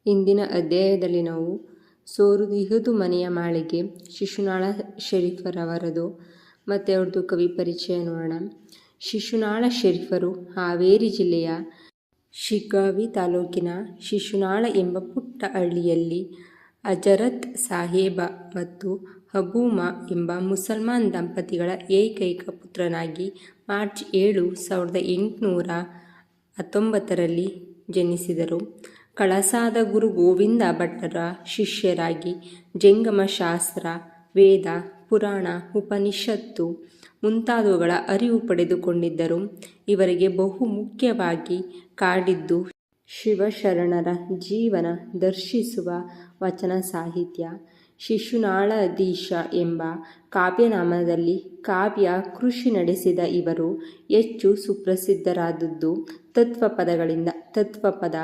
ಇಂದಿನ ಅಧ್ಯಾಯದಲ್ಲಿ ನಾವು ಸೋರುದಿಹುದು ಮನೆಯ ಮಾಳಿಗೆ ಶಿಶುನಾಳ ಶರೀಫರವರದು ಮತ್ತು ಅವ್ರದ್ದು ಕವಿ ಪರಿಚಯ ನೋಡೋಣ. ಶಿಶುನಾಳ ಶರೀಫರು ಹಾವೇರಿ ಜಿಲ್ಲೆಯ ಶಿಗ್ಗಾವಿ ತಾಲೂಕಿನ ಶಿಶುನಾಳ ಎಂಬ ಪುಟ್ಟ ಹಳ್ಳಿಯಲ್ಲಿ ಅಜರತ್ ಸಾಹೇಬ ಮತ್ತು ಹಬೂಮಾ ಎಂಬ ಮುಸಲ್ಮಾನ್ ದಂಪತಿಗಳ ಏಕೈಕ ಪುತ್ರನಾಗಿ ಮಾರ್ಚ್ 7, 1819 ಜನಿಸಿದರು. ಕಳಸಾದ ಗುರು ಗೋವಿಂದ ಭಟ್ಟರ ಶಿಷ್ಯರಾಗಿ ಜಂಗಮಶಾಸ್ತ್ರ, ವೇದ, ಪುರಾಣ, ಉಪನಿಷತ್ತು ಮುಂತಾದವುಗಳ ಅರಿವು ಪಡೆದುಕೊಂಡಿದ್ದರು. ಇವರಿಗೆ ಬಹು ಮುಖ್ಯವಾಗಿ ಕಾಡಿದ್ದು ಶಿವಶರಣರ ಜೀವನ ದರ್ಶಿಸುವ ವಚನ ಸಾಹಿತ್ಯ. ಶಿಶುನಾಳಾಧೀಶ ಎಂಬ ಕಾವ್ಯನಾಮದಲ್ಲಿ ಕಾವ್ಯ ಕೃಷಿ ನಡೆಸಿದ ಇವರು ಹೆಚ್ಚು ಸುಪ್ರಸಿದ್ಧರಾದದ್ದು ತತ್ವಪದಗಳಿಂದ. ತತ್ವಪದ,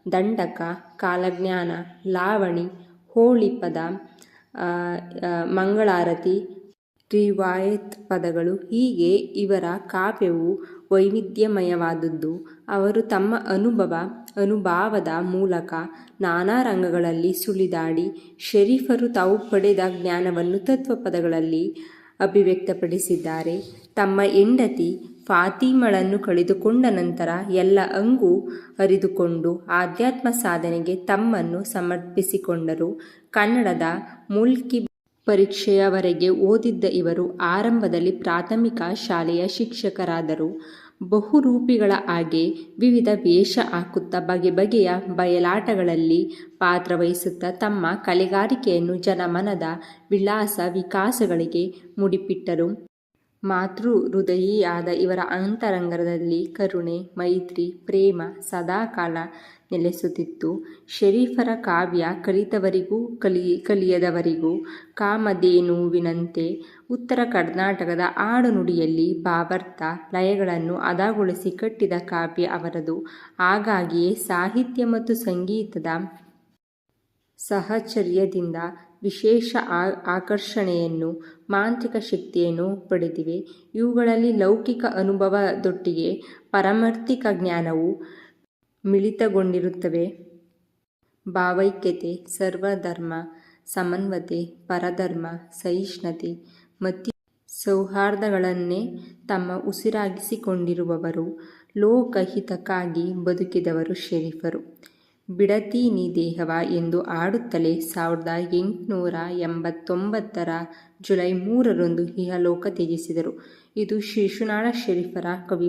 ದಂಡಕ, ಕಾಲಜ್ಞಾನ, ಲಾವಣಿ, ಹೋಳಿಪದ, ಮಂಗಳಾರತಿ, ರಿವಾಯತ್ ಪದಗಳು ಹೀಗೆ ಇವರ ಕಾವ್ಯವು ವೈವಿಧ್ಯಮಯವಾದದ್ದು. ಅವರು ತಮ್ಮ ಅನುಭಾವದ ಮೂಲಕ ನಾನಾ ರಂಗಗಳಲ್ಲಿ ಸುಳಿದಾಡಿ ಶರೀಫರು ತಾವು ಪಡೆದ ಜ್ಞಾನವನ್ನು ತತ್ವಪದಗಳಲ್ಲಿ ಅಭಿವ್ಯಕ್ತಪಡಿಸಿದ್ದಾರೆ. ತಮ್ಮ ಹೆಂಡತಿ ಫಾತಿಮಳನ್ನು ಕಳೆದುಕೊಂಡ ನಂತರ ಎಲ್ಲ ಹಂಗು ಅರಿದುಕೊಂಡು ಆಧ್ಯಾತ್ಮ ಸಾಧನೆಗೆ ತಮ್ಮನ್ನು ಸಮರ್ಪಿಸಿಕೊಂಡರು. ಕನ್ನಡದ ಮುಲ್ಕಿ ಪರೀಕ್ಷೆಯವರೆಗೆ ಓದಿದ್ದ ಇವರು ಆರಂಭದಲ್ಲಿ ಪ್ರಾಥಮಿಕ ಶಾಲೆಯ ಶಿಕ್ಷಕರಾದರು. ಬಹುರೂಪಿಗಳ ಹಾಗೆ ವಿವಿಧ ವೇಷ ಹಾಕುತ್ತಾ ಬಗೆ ಬಗೆಯ ಬಯಲಾಟಗಳಲ್ಲಿ ಪಾತ್ರವಹಿಸುತ್ತಾ ತಮ್ಮ ಕಲೆಗಾರಿಕೆಯನ್ನು ಜನಮನದ ವಿಲಾಸ ವಿಕಾಸಗಳಿಗೆ ಮುಡಿಪಿಟ್ಟರು. ಮಾತೃ ಹೃದಯಿಯಾದ ಇವರ ಅಂತರಂಗದಲ್ಲಿ ಕರುಣೆ, ಮೈತ್ರಿ, ಪ್ರೇಮ ಸದಾಕಾಲ ನೆಲೆಸುತ್ತಿತ್ತು. ಶರೀಫರ ಕಾವ್ಯ ಕಲಿತವರಿಗೂ ಕಲಿಯದವರಿಗೂ ಕಾಮಧೇನುವಿನಂತೆ. ಉತ್ತರ ಕರ್ನಾಟಕದ ಆಡುನುಡಿಯಲ್ಲಿ ಭಾವಾರ್ಥ, ಲಯಗಳನ್ನು ಹದಗೊಳಿಸಿ ಕಟ್ಟಿದ ಕಾವ್ಯ ಅವರದು. ಹಾಗಾಗಿಯೇ ಸಾಹಿತ್ಯ ಮತ್ತು ಸಂಗೀತದ ಸಾಹಚರ್ಯದಿಂದ ವಿಶೇಷ ಆಕರ್ಷಣೆಯನ್ನು, ಮಾಂತ್ರಿಕ ಶಕ್ತಿಯನ್ನು ಪಡೆದಿವೆ. ಇವುಗಳಲ್ಲಿ ಲೌಕಿಕ ಅನುಭವದೊಟ್ಟಿಗೆ ಪಾರಮಾರ್ಥಿಕ ಜ್ಞಾನವು ಮಿಳಿತಗೊಂಡಿರುತ್ತವೆ. ಭಾವೈಕ್ಯತೆ, ಸರ್ವಧರ್ಮ ಸಮನ್ವಯತೆ, ಪರಧರ್ಮ ಸಹಿಷ್ಣುತೆ ಮತಿ ಸೌಹಾರ್ದಗಳನ್ನೇ ತಮ್ಮ ಉಸಿರಾಗಿಸಿಕೊಂಡಿರುವವರು. ಲೋಕಹಿತಕ್ಕಾಗಿ ಬದುಕಿದವರು ಶರೀಫರು. ಬಿಡತೀನಿ ದೇಹವ ಎಂದು ಹಾಡುತ್ತಲೇ 1889 ಜುಲೈ 3 ಇಹಲೋಕ ತ್ಯಜಿಸಿದರು. ಇದು ಶಿಶುನಾಳ ಶರೀಫರ ಕವಿ